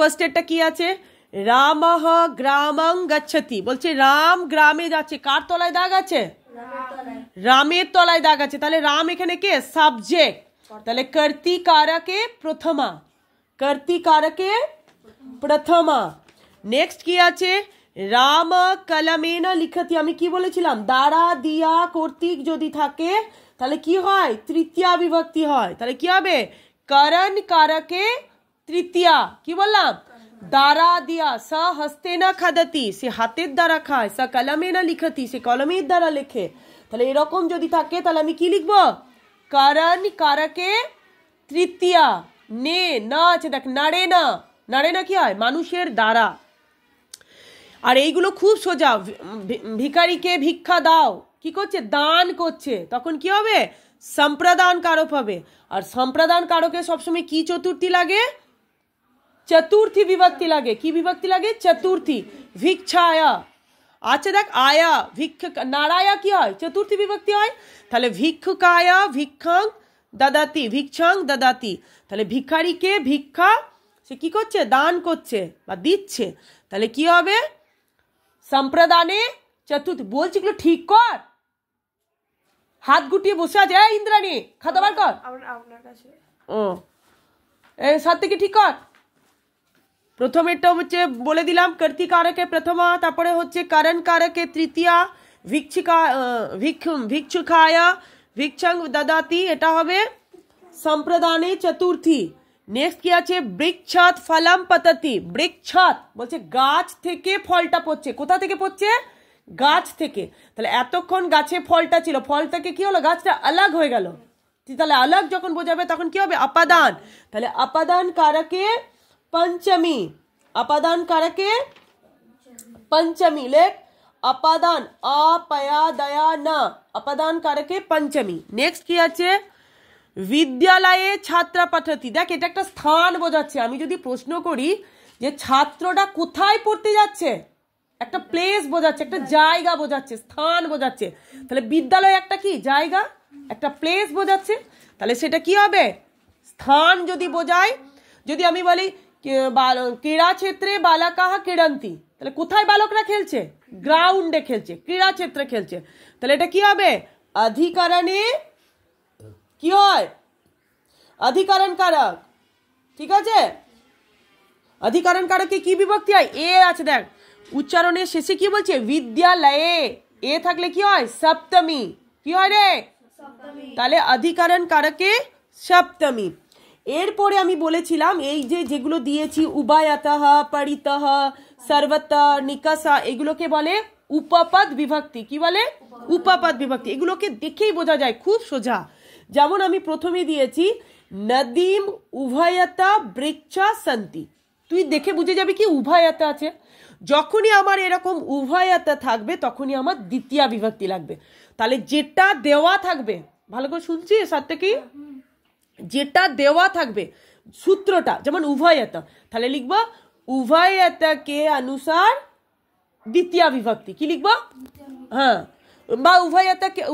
ফার্স্টেরটা কি আছে? রামহ গ্রামং গচ্ছতি, বলছে রাম গ্রামে যাচ্ছে। কার তলায় দাগ আছে? রামের তলায় দাগ আছে। তাহলে রাম এখানে কে? সাবজেক্ট। তাহলে কর্তি কারকে প্রথমা, কর্তি কারকে প্রথমা। নেক্সট কি আছে? রাম কলমেন লিখতি। আমি কি বলেছিলাম? দ্বারা দিয়া কর্তৃক যদি থাকে তাহলে কি হয়? তৃতীয়া বিভক্তি হয়। তাহলে কি হবে? করণ কারকে তৃতীয়া। কি বললাম? দ্বারা দিয়া। স হস্তে না খাদতি, সে হাতের দ্বারা খায়। স কলমে না লিখতি, সে কলমের দ্বারা লেখে। তাহলে এরকম যদি থাকে তাহলে আমি কি লিখবো? করণ কারকে তৃতীয়া। নে না আছে, দেখ নাড়ে না, নাড়ে না কি হয়? মানুষের দ্বারা। আর এইগুলো খুব সোজা। ভিখারিকে ভিক্ষা দাও, কি করছে? দান করছে। তখন কি হবে? সম্প্রদান কারক হবে। আর সম্প্রদান কারকে সবসময় কি চতুর্থী লাগে? চতুর্থী বিভক্তি লাগে। কি বিভক্তি লাগে? চতুর্থী। ভিক্ষায়া। আচ্ছা দেখ, আয়া ভিক্ষ নাড়ায়া কি হয়? চতুর্থী বিভক্তি হয়। তাহলে ভিক্ষুকায়া ভিক্ষাং দাদাতি, ভিক্ষাং দাদাতি। তাহলে ভিখারিকে ভিক্ষা সে কি করছে? দান করছে বা দিচ্ছে। তাহলে কি হবে? সম্প্রদানে চতুর্থী। বলছি এগুলো ঠিক কর, হাত গুটিয়ে বসে আছে। ইন্দ্রাণী খাতা বার কর। ও এই সাত থেকে ঠিক কর। প্রথমেরটা হচ্ছে বলে দিলাম কর্তৃ কারকে প্রথমা, তারপরে হচ্ছে করণ কারকে তৃতীয়া, ভিক্ষুকায়া ভিক্ষাং দদাতি, এটা হবে সম্প্রদানে চতুর্থী। নেক্সট কি আছে? বৃক্ষাৎ ফলম পততি। বৃক্ষাৎ বলছে গাছ থেকে ফলটা পড়ছে। কোথা থেকে পড়ছে? গাছ থেকে। তাহলে এতক্ষণ গাছে ফলটা ছিল, ফল থেকে কি হলো? গাছটা আলাগ হয়ে গেল। তাহলে আলাগ যখন বোঝাবে তখন কি হবে? অপাদান। তাহলে অপাদান কারকে পঞ্চমী, অপাদান কারকে পঞ্চমী। লেখ অপাদান, আপয়া দয়া না, অপাদান কারকে পঞ্চমী। নেক্সট কি আছে? বিদ্যালয়ে ছাত্র পাঠতি। দেখ এটা একটা স্থান বোঝাচ্ছে। আমি যদি প্রশ্ন করি যে ছাত্রটা কোথায় পড়তে যাচ্ছে, একটা প্লেস বোঝাচ্ছে, একটা জায়গা বোঝাচ্ছে, স্থান বোঝাচ্ছে। তাহলে বিদ্যালয় একটা কি? জায়গা, একটা প্লেস বোঝাচ্ছে। তাহলে সেটা কি হবে? স্থান যদি বোঝায়। যদি আমি বলি ক্রীড়া ক্ষেত্রে বালকাহা ক্রীড়ন্তি, তাহলে কোথায় বালকরা খেলছে? গ্রাউন্ডে খেলছে, ক্রীড়া ক্ষেত্রে খেলছে। তাহলে এটা কি হবে? অধিকরণে কি হয়? অধিকরণ কারক। ঠিক আছে? অধিকরণ কারকে কি বিভক্তি হয়? এ আছে দেখ, উচ্চারণের শেষে কি বলছে? বিদ্যালয়ে। এ থাকলে কি হয়? সপ্তমী। কি হয় রে? তাহলে অধিকরণ কারকে সপ্তমী। এরপরে আমি বলেছিলাম এই যে যেগুলো দিয়েছি উভয়তঃ, পরিতঃ, সর্বতঃ, নিকষা, এগুলোকে বলে উপপদ বিভক্তি। কি বলে? উপপদ বিভক্তি। এগুলোকে দেখেই বোঝা যায়, খুব সোজা। যেমন আমি প্রথমে দিয়েছি নদীম উভয়তা বৃক্ষা সন্তি। তুই দেখে বুঝে যাবি কি উভয়তা আছে। যখনই আমার এরকম উভয়তা থাকবে তখনই আমার দ্বিতীয় বিভক্তি লাগবে। তাহলে যেটা দেওয়া থাকবে, ভালো করে শুনছিস সাথে কি? যেটা দেওয়া থাকবে সূত্রটা, যেমন উভয়তা, তাহলে লিখবো উভয়তা কে অনুসার দ্বিতীয় বিভক্তি। কি লিখবো? হ্যাঁ, বা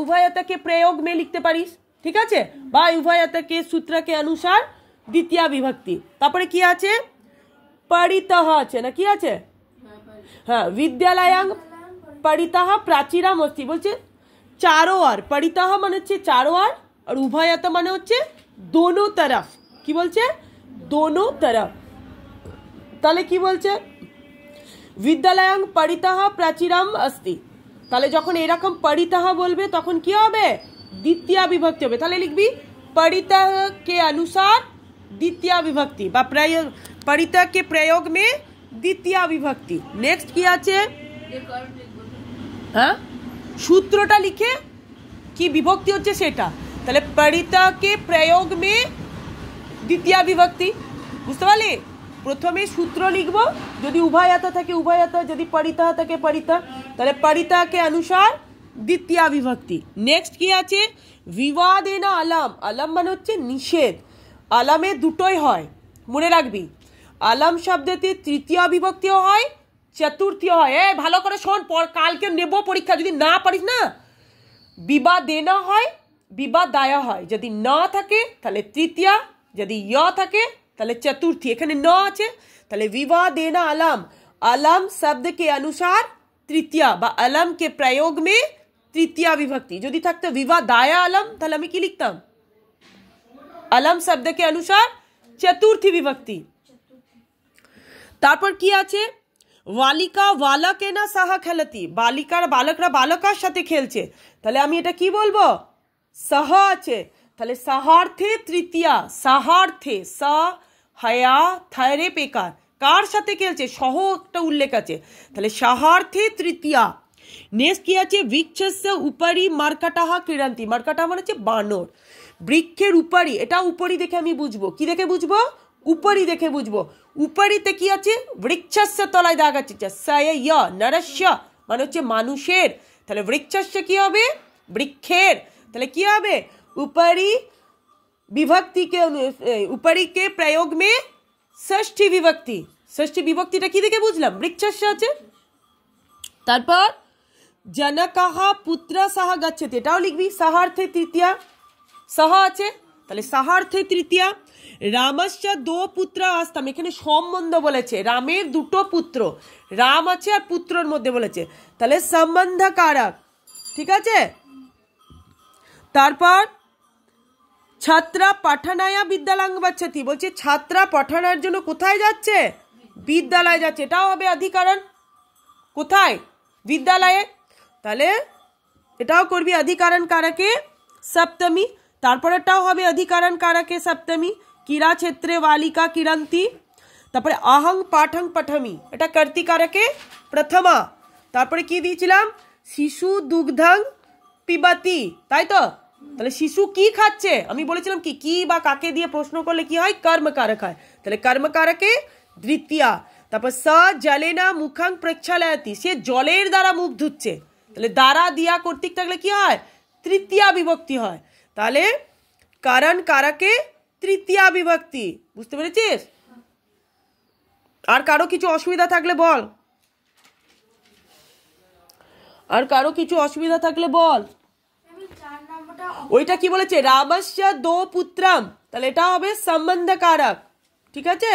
উভয়তা কে প্রয়োগ মে লিখতে পারিস। ঠিক আছে? বা উভয়তা কে সূত্র কে অনুসার দ্বিতীয় বিভক্তি। তারপরে কি আছে? পরিতঃ আছে না? কি আছে? হ্যাঁ, বিদ্যালয়াং পরিতঃ প্রাচীরাম অস্তি। বলছে চারো আর, পরিতঃ মানে হচ্ছে চারো আর উভয়ত মানে হচ্ছে দোনো তরফ। কি বলছে? দোনো তরফ। তাহলে কি বলছে? বিদ্যালয়াং পরিতঃ প্রাচীরাম অস্তি। তাহলে যখন এরকম পরিতঃ বলবে তখন কি হবে? দ্বিতীয় বিভক্তি হবে। তাহলে লিখবি পরিতঃ के अनुसार দ্বিতীয় বিভক্তি বা পরিতঃ के प्रयोग में দ্বিতীয় বিভক্তি। নেক্সট কি আছে? হ্যাঁ, সূত্রটা লিখে কি বিভক্তি হচ্ছে সেটা। তাহলে পরিতঃ के प्रयोग में দ্বিতীয় বিভক্তি। বুঝতে পারলি? প্রথমে সূত্র লিখবো, যদি উভয়তা থাকে উভয়তা, যদি পরিতঃ থাকে পরিতঃ। তাহলে পরিতঃ के अनुसार দ্বিতীয় বিভক্তি। নেক্সট কি আছে? বিবাদেনা আলাম। আলাম মানে হচ্ছে নিষেধ। আলামে দুটোই হয়, মনে রাখবি। আলাম শব্দতে তৃতীয় বিভক্তিও হয়, চতুর্থীয় হয়। ভালো করে শোন, কালকে নেব পরীক্ষা, যদি না পারিস না, বিবাদেনা হয়, বিবাদায়া হয়। যদি না থাকে তাহলে তৃতীয়া, যদি য় থাকে তাহলে চতুর্থী, এখানে ন আছে, তাহলে विवाह देना अलम, अलम शब्द के अनुसार तृतीया বা अलम के प्रयोग में तृतीया विभक्ति। যদি থাকতো विवाह दाया अलम তাহলে আমি কি লিখতাম, अलम शब्द के अनुसार चतुर्थी विभक्ति। তারপর কি আছে, বালিকা বালকেনা সাহা খেলতি, বালিকার বালকরা বালকার সাথে খেলছে, তাহলে আমি এটা কি বলবো, সহ আছে, তাহলে সাহার্থে তৃতীয়া, সাহার্থে স হয়া থায়রে পেকার, কার সাথে খেলছে, সহ একটা উল্লেখ আছে, তাহলে সাহার্থে তৃতীয়া। নেক্সট কি আছে, বৃক্ষস্য উপরি মার্কাটাহা ক্রীড়ন্তি, মার্কাটাহা মানে হচ্ছে বানর, বৃক্ষের উপরি, এটা উপরি দেখে আমি বুঝবো, কি দেখে বুঝবো, উপরি দেখে বুঝবো। উপরিতে কি আছে, বৃক্ষস্য তলায় দাগ আছে, সয় নরস্য মানে হচ্ছে মানুষের, তাহলে বৃক্ষস্য কি হবে, বৃক্ষের, তাহলে কি হবে, উপরি विभक्ति के ऊपरी के प्रयोग में षष्ठी विभक्ति, षष्ठी विभक्तिটা কি দেখে বুঝলাম, বৃক্ষস্য আছে। তারপর জনকः পুত্র সহ গচ্ছতি, এটাও লিখবি সাহার্থে তৃতীয়া, সহ আছে, তাহলে সাহার্থে তৃতীয়া। রামস্য দো পুত্র আস্তাম, এখানে সম্বন্ধ বলেছে, রামের দুটো পুত্র, রাম আছে আর পুত্রর মধ্যে বলেছে, তাহলে সম্বন্ধ কারক, ঠিক আছে। তারপর ছাত্রা পাঠানায়া বিদ্যালয় গচ্ছতি, বলছে ছাত্রা পঠানোর জন্য কোথায় যাচ্ছে, বিদ্যালয়ে যাচ্ছে, এটাও হবে অধিকরণ, কোথায়, বিদ্যালয়ে, তাহলে এটাও করবি অধিকরণ কারকে সপ্তমী। তারপর এটাও হবে অধিকরণ কারকে সপ্তমী, ক্রীড়া ক্ষেত্রে বালিকা ক্রীড়ন্তি। তারপরে অহং পাঠং পঠমি, এটা কর্তিকারকে প্রথমা। তারপরে কি দিয়েছিলাম, শিশু দুগ্ধং পিবতি, তাই তো, তাহলে শিশু কি খাচ্ছে, আমি বলেছিলাম কি কি বা কাকে দিয়ে প্রশ্ন করলে কি হয়, কর্মকারক হয়, তাহলে কর্মকারকে দ্বিতীয়া। তারপর স জলে না মুখাং প্রক্ষালয়তি, সে জলের দ্বারা মুখ ধুচ্ছে, তাহলে দ্বারা দিয়া কর্তৃক থাকলে কি হয়, তৃতীয়া বিভক্তি হয়, তাহলে কারণ কারকে তৃতীয়া বিভক্তি, বুঝতে পেরেছিস। আর কারো কিছু অসুবিধা থাকলে বল, আর কারো কিছু অসুবিধা থাকলে বল। ওইটা কি বলেছে, রামস্য দো পুত্রম, তাহলে এটা হবে সম্বন্ধ কারক, ঠিক আছে।